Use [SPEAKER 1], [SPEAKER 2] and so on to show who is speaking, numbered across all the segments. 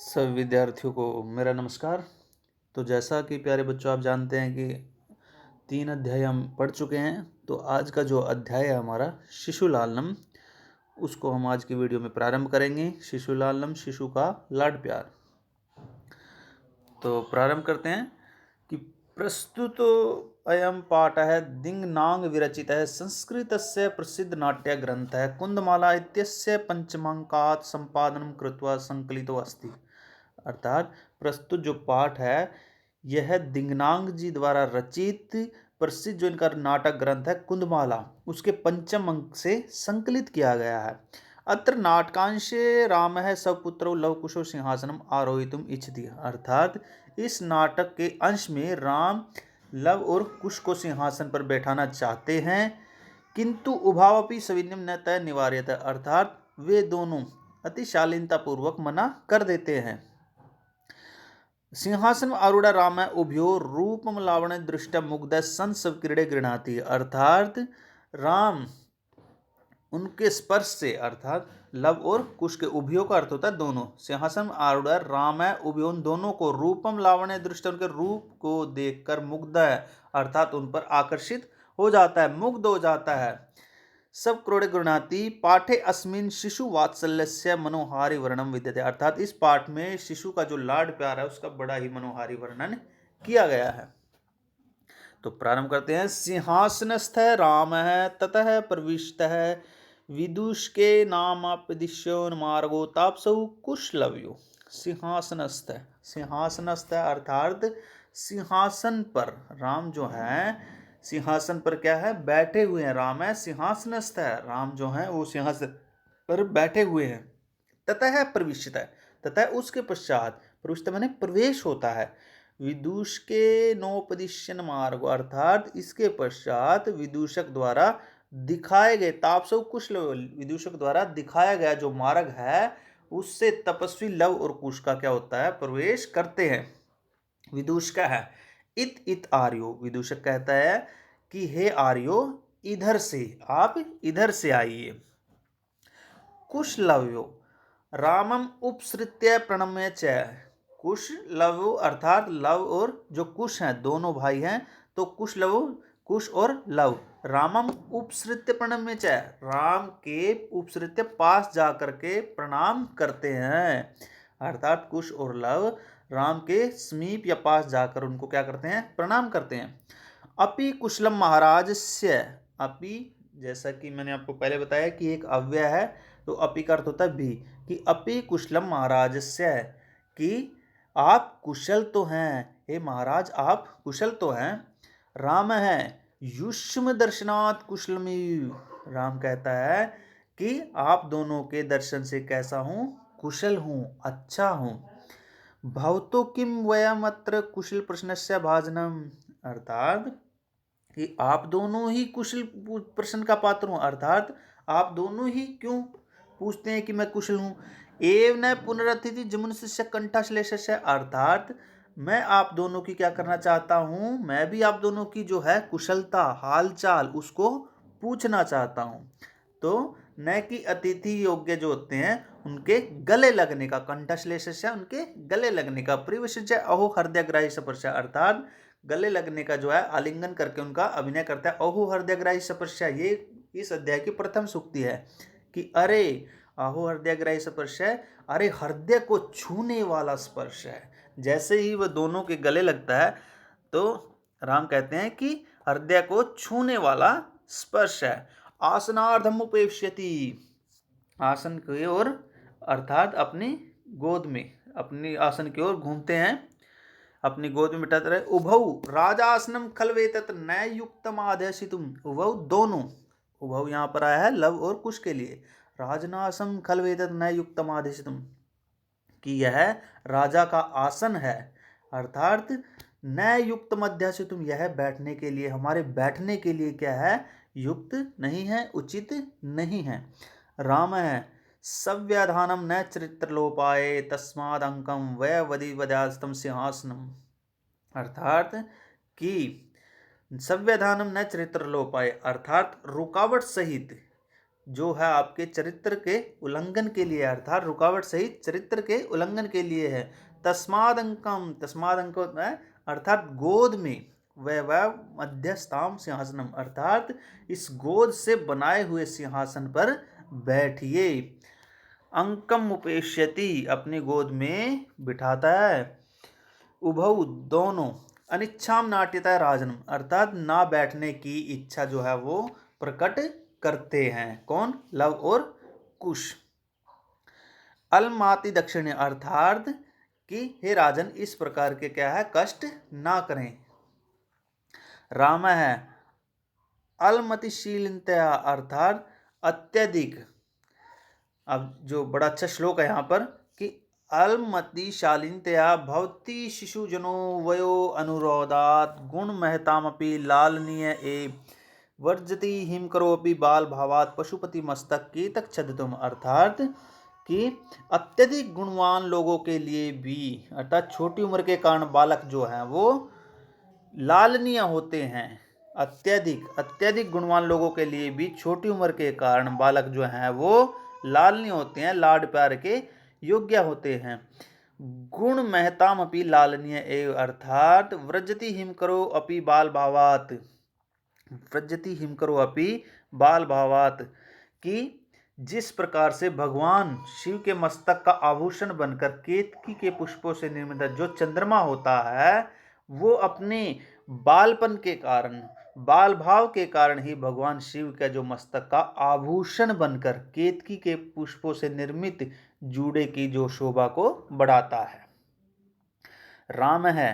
[SPEAKER 1] सभी विद्यार्थियों को मेरा नमस्कार। तो जैसा कि प्यारे बच्चों आप जानते हैं कि 3 अध्याय हम पढ़ चुके हैं। तो आज का जो अध्याय है हमारा शिशु लालनम, उसको हम आज की वीडियो में प्रारंभ करेंगे। शिशु लालनम, शिशु का लाड प्यार। तो प्रारंभ करते हैं कि प्रस्तुतो अयं पाठः दिङ्नाग विरचितः संस्कृतस्य प्रसिद्ध नाट्य ग्रंथः कुन्दमाला इत्यस्य पंचमांकात् संपादनं कृत्वा संकलितो अस्ति। अर्थात प्रस्तुत जो पाठ है यह दिंगनांग जी द्वारा रचित प्रसिद्ध जो इनका नाटक ग्रंथ है कुंदमाला, उसके पंचम अंक से संकलित किया गया है। अत्र नाटकांशे रामः स्वपुत्रौ लवकुशो सिंहासनम आरोहितुम इच्छति। अर्थात इस नाटक के अंश में राम लव और कुश को सिंहासन पर बैठाना चाहते हैं, किंतु उभावपि सविनयम न तय निवार्यत। अर्थात वे दोनों अति शालीनता पूर्वक मना कर देते हैं। सिंहासन आरूढ़ राम उभयो रूपम लावण्य दृष्ट मुग्ध सन सब क्रीड़े गृणाती। अर्थात राम उनके स्पर्श से, अर्थात लव और कुश के उभयों का अर्थ होता है दोनों। सिंहासन आरूढ़ राम उभयो, दोनों को रूपम लावण्य दृष्ट, उनके रूप को देखकर मुग्ध है, अर्थात उन पर आकर्षित हो जाता है, मुग्ध हो जाता है। सब क्रोड़े गृणाति पाठे अस्मिन शिशु वात्सल्यस्य मनोहारी वर्णन विद्यते। अर्थात इस पाठ में शिशु का जो लाड प्यार है उसका बड़ा ही मनोहारी वर्णन किया गया है। तो प्रारंभ करते हैं। सिंहासनस्थ राम ततः प्रविष्ट विदुष के नामापदिश्योन्मार्गो तापसौ कुशलव्यो। सिंहासनस्थ, सिंहासनस्थ अर्थात सिंहासन पर राम जो है, सिंहासन पर क्या है, बैठे हुए हैं। राम है सिंहासनस्थ है, राम जो है वो सिंहासन पर बैठे हुए हैं। ततः प्रविष्ट है, तथा उसके पश्चात, प्रविष्ट माने प्रवेश होता है। विदूष के नोपदिश्यन मार्ग, अर्थात इसके पश्चात विदूषक द्वारा दिखाए गए, तापसव कुशल, विदूषक द्वारा दिखाया गया जो मार्ग है उससे तपस्वी लव और कुश का क्या होता है, प्रवेश करते हैं। विदूष का है इत इत आर्यो, विदूषक कहता है कि हे आर्यो इधर से, आप इधर से आइए। कुशलव्यो रामम उपसृत्य प्रणम्य च। कुश लव अर्थात लव और जो कुश हैं दोनों भाई हैं, तो कुश लव, कुश और लव रामम उपसृत्य प्रणम्य च, राम के उपसृत्य पास जाकर के प्रणाम करते हैं। अर्थात कुश और लव राम के समीप या पास जाकर उनको क्या करते हैं, प्रणाम करते हैं। अपि कुशलम महाराज से, अपि जैसा कि मैंने आपको पहले बताया कि एक अव्यय है, तो अपि का अर्थ होता है भी, कि अपि कुशलम महाराज से, कि आप कुशल तो हैं, हे महाराज आप कुशल तो हैं। राम है युष्म दर्शनात् कुशलमी, राम कहता है कि आप दोनों के दर्शन से कैसा हूं, कुशल हूं, अच्छा हूं। भवतो किम वयम अत्र कुशल प्रश्नस्य भाजनम, अर्थात कि आप दोनों ही कुशल प्रश्न का पात्र हूं, अर्थात आप दोनों ही क्यों पूछते हैं कि मैं कुशल हूं। एव न पुनरतिथि जमुनस्य कंठाश्लेषस्य, अर्थात मैं आप दोनों की क्या करना चाहता हूं, मैं भी आप दोनों की जो है कुशलता, हालचाल उसको पूछना चाहता हूं। तो न कि अतिथि योग्य जो होते हैं उनके गले लगने का, कंठश्लेषस्य उनके गले लगने का, प्रिवशस्य अहो हृदयग्राही स्पर्श, अर्थात गले लगने का जो है आलिंगन करके उनका अभिनय करता है। अहो हृदयग्राही स्पर्श, ये इस अध्याय की प्रथम सूक्ति है कि अरे अहो हृदयग्राही स्पर्श है, अरे हृदय को छूने वाला स्पर्श है। जैसे ही वह दोनों के गले लगता है तो राम कहते हैं कि हृदय को छूने वाला स्पर्श है। आसनार्धम उपेक्ष्यति, आसन की ओर अर्थात अपनी गोद में, अपनी आसन की ओर घूमते हैं, अपनी गोद में बिठाते रहे। उभौ राजासनम खलवेतत न युक्तम आदेशितुम, उभौ दोनों, उभौ यहाँ पर आया है लव और कुश के लिए। राजनासम खलवेतत न युक्तम आदेशितुम, कि यह राजा का आसन है, अर्थात न युक्त मध्यासितुम, यह बैठने के लिए, हमारे बैठने के लिए क्या है, युक्त नहीं है, उचित नहीं है। राम है सव्याधानम न चरित्र लोपाए तस्माद अंकम वय वधि वध्यास्तम सिंहासनम, अर्थात कि सव्याधानम न चरित्र लोपाए, अर्थात रुकावट सहित जो है आपके चरित्र के उल्लंघन के लिए, अर्थात रुकावट सहित चरित्र के उल्लंघन के लिए है। तस्माद अंकम, तस्माद अंक है अर्थात गोद में, वह मध्यस्थाम सिंहासनम अर्थात इस गोद से बनाए हुए सिंहासन पर बैठिए। अंकम उपेश्यति अपनी गोद में बिठाता है। उभौ दोनों, अनिच्छाम नाट्यता राजनम अर्थात ना बैठने की इच्छा जो है वो प्रकट करते हैं। कौन? लव और कुश। अलमाति दक्षिण अर्थात कि हे राजन इस प्रकार के क्या है कष्ट ना करें। राम है अलमतिशीलतया अर्थात अत्यधिक। अब जो बड़ा अच्छा श्लोक है यहाँ पर कि अलमतिशालीनतया भवती शिशुजनो वयो अनुरोधात गुण महतामपि लालनीय एव वर्जति हिमकरोपि बाल भावात पशुपति मस्तक की तक छदितुम अर्थात कि अत्यधिक गुणवान लोगों के लिए भी अर्थात छोटी उम्र के कारण बालक जो हैं वो लालनीय होते हैं। अत्यधिक गुणवान लोगों के लिए भी छोटी उम्र के कारण बालक जो हैं वो लालनीय होते हैं, लाड प्यार के योग्य होते हैं। गुण महताम अपि लालनीय एव अर्थात व्रजति हिमकरो अपि बाल भावात, व्रजति हिमकरो अपि बाल भावात कि जिस प्रकार से भगवान शिव के मस्तक का आभूषण बनकर केतकी के पुष्पों से निर्मित जो चंद्रमा होता है वो अपने बालपन के कारण, बाल भाव के कारण ही भगवान शिव का जो मस्तक का आभूषण बनकर केतकी के पुष्पों से निर्मित जूड़े की जो शोभा को बढ़ाता है। राम है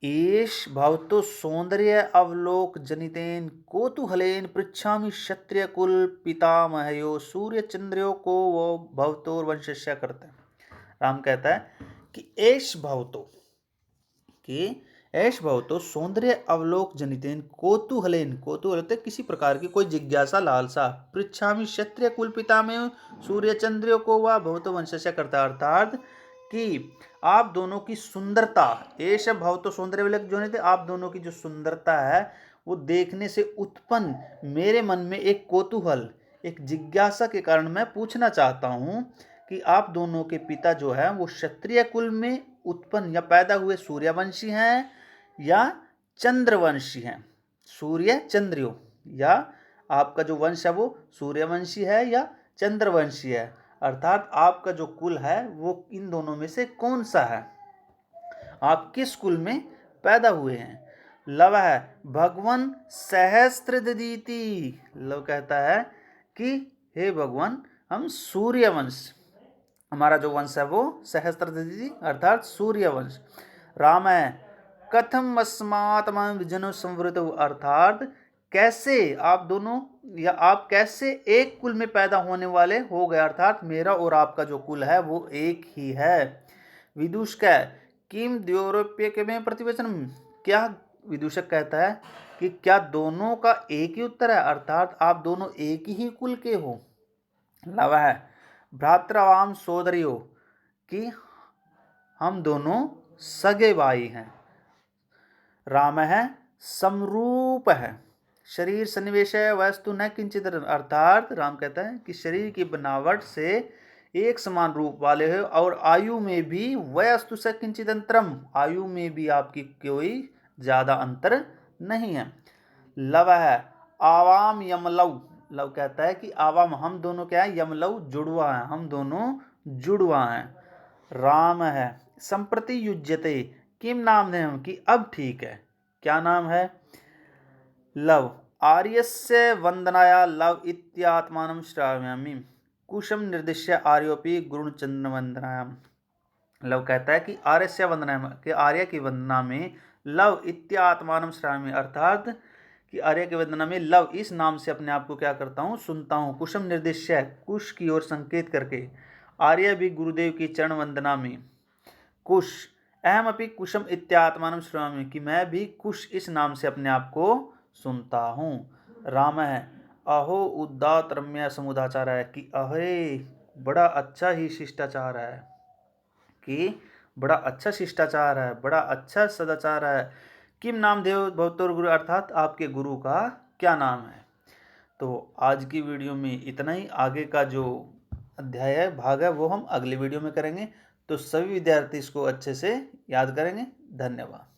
[SPEAKER 1] एष भवतो सौंदर्य अवलोक जनितेन कोतूहलेन पृच्छामि क्षत्रिय कुल पितामहयो सूर्य चंद्रयो को वो भवतोर वंशस्य करते हैं। राम कहता है कि एष भवतो, कि ऐश भवतो सौंदर्य अवलोक जनितेन कोतूहलेन, कोतूहल होते किसी प्रकार की कोई जिज्ञासा लालसा, पृच्छामि क्षत्रिय कुल पितामह सूर्य चंद्र को व भवतो वंशस्य करता अर्थात कि आप दोनों की सुंदरता, एश भवतो सौंदर्य विलक जो नहीं थे, आप दोनों की जो सुंदरता है वो देखने से उत्पन्न मेरे मन में एक कोतूहल, एक जिज्ञासा के कारण मैं पूछना चाहता हूँ कि आप दोनों के पिता जो है वो क्षत्रिय कुल में उत्पन्न या पैदा हुए सूर्यवंशी हैं या चंद्रवंशी हैं। सूर्य चंद्रियो, या आपका जो वंश है वो सूर्यवंशी है या चंद्रवंशी है, अर्थात आपका जो कुल है वो इन दोनों में से कौन सा है, आप किस कुल में पैदा हुए हैं। लव है भगवान सहस्त्र दीति, लव कहता है कि हे भगवान हम सूर्यवंश, हमारा जो वंश है वो सहस्त्र दीति अर्थात सूर्यवंश। राम है कथम अस्मात्म विजनो संवृत अर्थात कैसे आप दोनों या आप कैसे एक कुल में पैदा होने वाले हो गए, अर्थात मेरा और आपका जो कुल है वो एक ही है। विदूषक किम द्योरोप्य के में प्रतिवचन, क्या विदूषक कहता है कि क्या दोनों का एक ही उत्तर है, अर्थात आप दोनों एक ही कुल के हो। लव है भ्रातृवाम सोदरियो कि हम दोनों सगे भाई हैं। राम है समरूप है शरीर सन्निवेश वस्तु न किंचित अर्थात राम कहता है कि शरीर की बनावट से एक समान रूप वाले हो और आयु में भी वस्तु से किंचित अंतरम, आयु में भी आपकी कोई ज्यादा अंतर नहीं है। लव है आवाम यमलव, लव कहता है कि आवाम हम दोनों क्या है, यमलव जुड़वा है, हम दोनों जुड़वा हैं। राम है संप्रति युज्यते किम नाम दें हम कि अब ठीक है, क्या नाम है। लव आर्यस्य वंदनाया लव इत्यात्मानं श्रावयामि कुशम निर्दिश्य आर्योपि गुरुचंद्र वंदनायाम। लव कहता है कि आर्यस्य वंदना के आर्य की वंदना में लव इत्यात्मानं श्रावयामि अर्थात कि आर्य की वंदना में लव इस नाम से अपने आप को क्या करता हूँ, सुनता हूँ। कुशम निर्दिश्य कुश की ओर संकेत करके, आर्य भी गुरुदेव की चरण वंदना में, कुश अहम अपि कुशम इत्यात्मानं श्रवामि कि मैं भी कुश इस नाम से अपने आप को सुनता हूँ। राम है अहो उदात रम्य समुदाचार है कि अहे बड़ा अच्छा ही शिष्टाचार है, कि बड़ा अच्छा शिष्टाचार है, बड़ा अच्छा सदाचार है। किम नाम देव भवतोर गुरु अर्थात आपके गुरु का क्या नाम है। तो आज की वीडियो में इतना ही। आगे का जो अध्याय है, भाग है, वो हम अगली वीडियो में करेंगे। तो सभी विद्यार्थी इसको अच्छे से याद करेंगे। धन्यवाद।